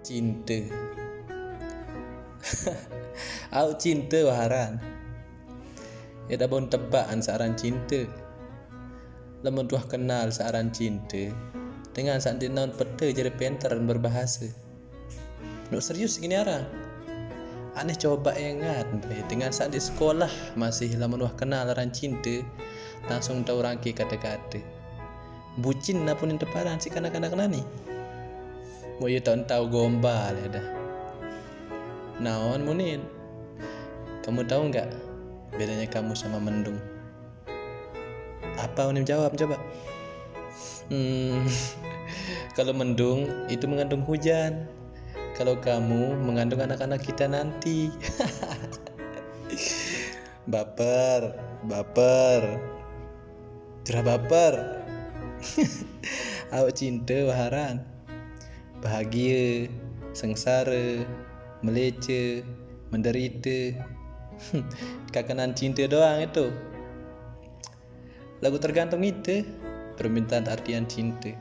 Cinta. Au cinta waharan. Ya dah bon tebaan searan cinta. Lamun tuah kenal searan cinta. Dengan saat naon pete jadi pintar dan berbahasa. Nuk serius gini arang. Aneh coba ingat dengan saat di sekolah masih lamun wah kenal aran cinta langsung tahu rangki kata-kata. Bucin napun yang teparan si kanak-kanak nani. Mau you tahu gombal ya dah. Naon munin? Kamu tahu nggak bedanya kamu sama mendung? Apa unim jawab coba? Kalau mendung itu mengandung hujan. Kalau kamu mengandung anak-anak kita nanti. Baper. Curah baper. Awak cinta waharan. Bahagia, sengsara, melece, menderita. Kakanan cinta doang itu. Lagu tergantung itu permintaan artian cinta.